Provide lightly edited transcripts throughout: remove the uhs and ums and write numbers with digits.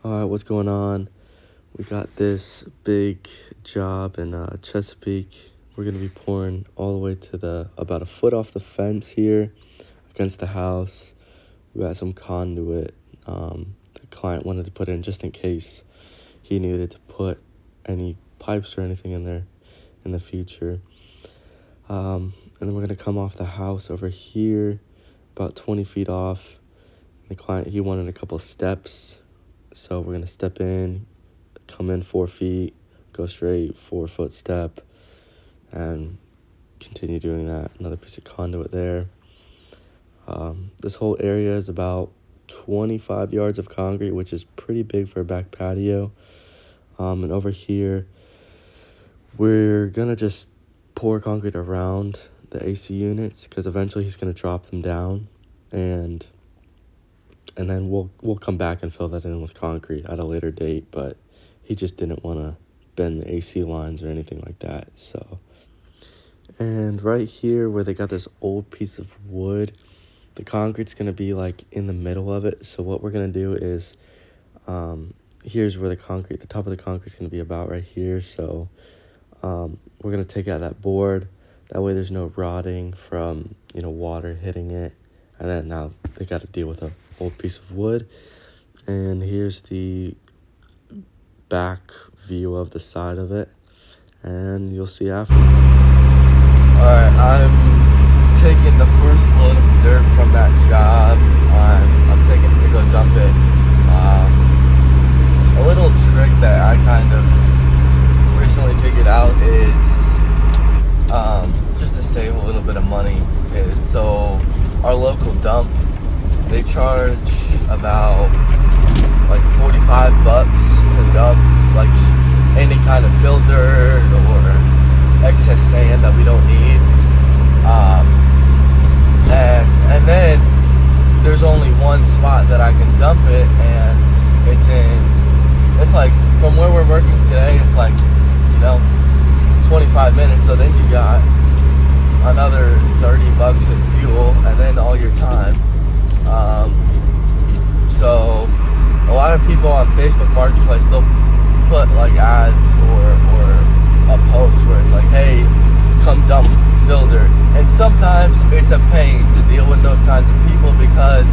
Alright, what's going on? We got this big job in Chesapeake. We're gonna be pouring all the way to about a foot off the fence here against the house. We got some conduit the client wanted to put in just in case he needed to put any pipes or anything in there in the future. And then we're gonna come off the house over here about 20 feet off. The client, he wanted a couple steps. So we're going to step in, come in 4 feet, go straight, 4-foot step, and continue doing that. Another piece of conduit there. This whole area is about 25 yards of concrete, which is pretty big for a back patio. And over here, we're going to just pour concrete around the AC units because eventually he's going to drop them down. And then we'll come back and fill that in with concrete at a later date, but he just didn't want to bend the AC lines or anything like that. So, and right here where they got this old piece of wood, the concrete's going to be like in the middle of it. So what we're going to do is, here's where the top of the concrete's going to be about right here. So we're going to take out that board. That way there's no rotting from, water hitting it. And then now they got to deal with a old piece of wood. And here's the back view of the side of it. And you'll see after. Alright, I'm taking the first load of dirt from that job. I'm taking it to go dump it. A little trick that I kind of recently figured out is just to save a little bit of money is so our local dump, they charge about like $45 to dump like any kind of fill dirt or excess sand that we don't need. And then there's only one spot that I can dump it, and it's like from where we're working today, it's like 25 minutes. So then you got another $30 in fuel, and then all your time. So a lot of people on Facebook Marketplace, they'll put like ads or a post where it's like, hey, come dump fill dirt. And sometimes it's a pain to deal with those kinds of people because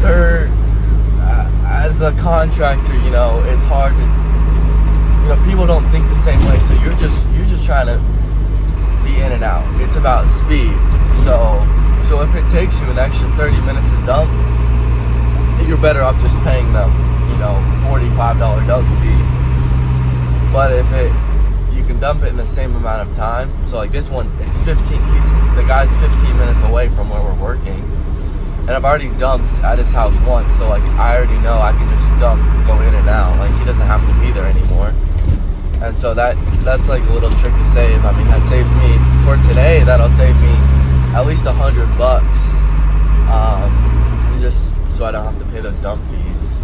they're, as a contractor, it's hard to, people don't think the same way. So you're just trying to be in and out. It's about speed. So if it takes you an extra 30 minutes to dump, you're better off just paying them, $45 dump fee. But if you can dump it in the same amount of time. So like this one, it's the guy's 15 minutes away from where we're working. And I've already dumped at his house once, so like I already know I can just dump, go in and out. Like he doesn't have to be there anymore. And so that's like a little trick to save. I mean, that saves me for today. That'll save me at least $100, just so I don't have to pay those dump fees.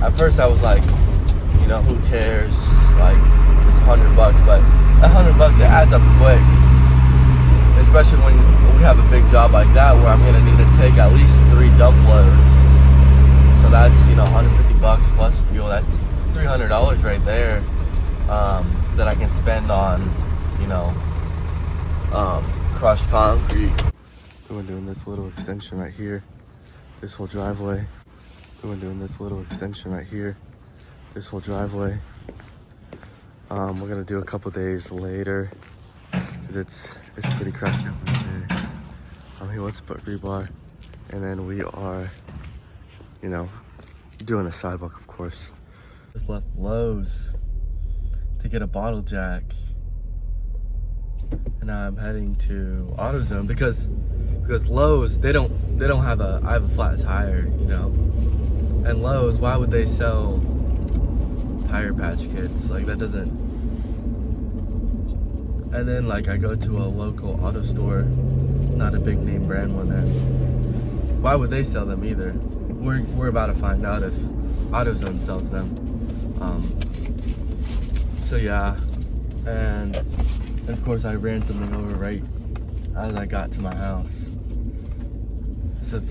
At first, I was like, who cares? Like it's $100, but that $100 it adds up quick. Especially when we have a big job like that, where I'm gonna need to take at least 3 dump loads. So that's $150 plus fuel. That's $300 right there. That I can spend on, crushed concrete. So we're doing this little extension right here, this whole driveway. We're doing this little extension right here, this whole driveway. We're gonna do a couple days later because it's pretty cracked up right there. He wants to put rebar, and then we are, doing the sidewalk, of course. Just left Lowe's to get a bottle jack, and now I'm heading to AutoZone because Lowe's they don't have I have a flat tire, and Lowe's, why would they sell tire patch kits? Like that doesn't. And then like I go to a local auto store, not a big name brand one there. Why would they sell them either? We're about to find out if AutoZone sells them. So yeah, and of course I ran something over right as I got to my house. So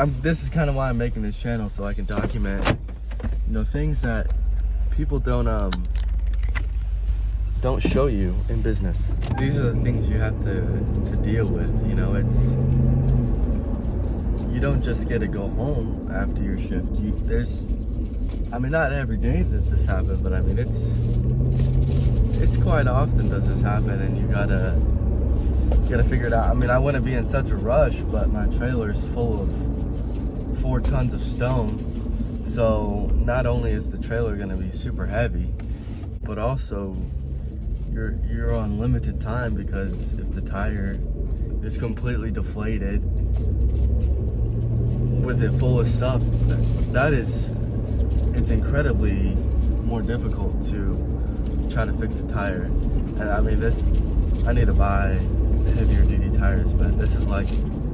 this is kind of why I'm making this channel, so I can document, you know, things that people don't show you in business. These are the things you have to deal with. You know, you don't just get to go home after your shift. I mean, not every day does this happen, but I mean, it's quite often does this happen, and you gotta figure it out. I mean, I wouldn't be in such a rush, but my trailer's full of 4 tons of stone. So not only is the trailer gonna be super heavy, but also you're on limited time, because if the tire is completely deflated with it full of stuff, it's incredibly more difficult to try to fix a tire. And I mean, I need to buy heavier duty tires, but this is like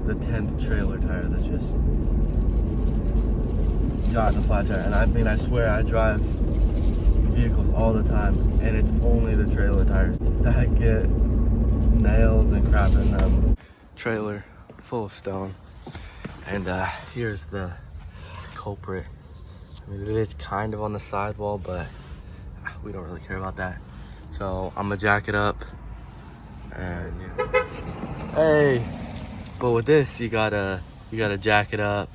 the 10th trailer tire that's just gotten a flat tire. And I mean, I swear, I drive vehicles all the time, and it's only the trailer tires that get nails and crap in them. Trailer full of stone, and here's the culprit. I mean, it is kind of on the sidewall, but we don't really care about that. So I'm gonna jack it up, and hey, but with this, you gotta jack it up,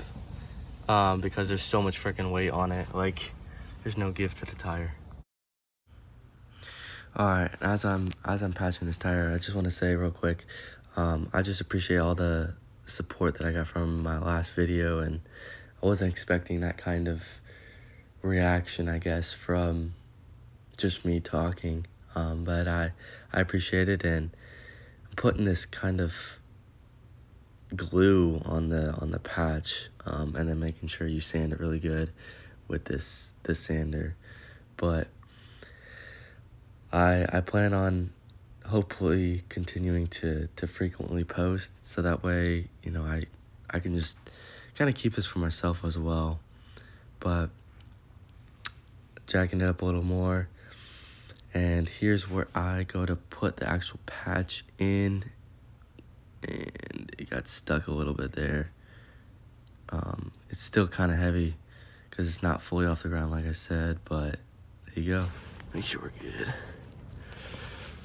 because there's so much freaking weight on it. Like, there's no give for the tire. All right, as I'm patching this tire, I just want to say real quick, I just appreciate all the support that I got from my last video, and I wasn't expecting that kind of reaction, I guess, from just me talking, but I appreciate it, and I'm putting this kind of glue on the patch, and then making sure you sand it really good with this sander. But I plan on hopefully continuing to frequently post, so that way, you know, I can just kind of keep this for myself as well. But jacking it up a little more, and here's where I go to put the actual patch in, and it got stuck a little bit there. It's still kind of heavy because it's not fully off the ground, like I said, but there you go. Make sure we're good.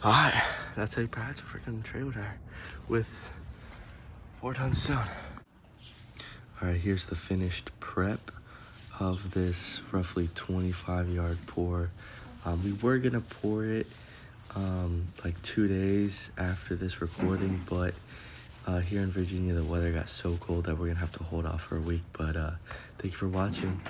All right, that's how you patch a freaking trailer tire with 4 tons of stone. All right, here's the finished prep of this roughly 25-yard pour. We were gonna pour it like 2 days after this recording, but here in Virginia, the weather got so cold that we're gonna have to hold off for a week. But thank you for watching.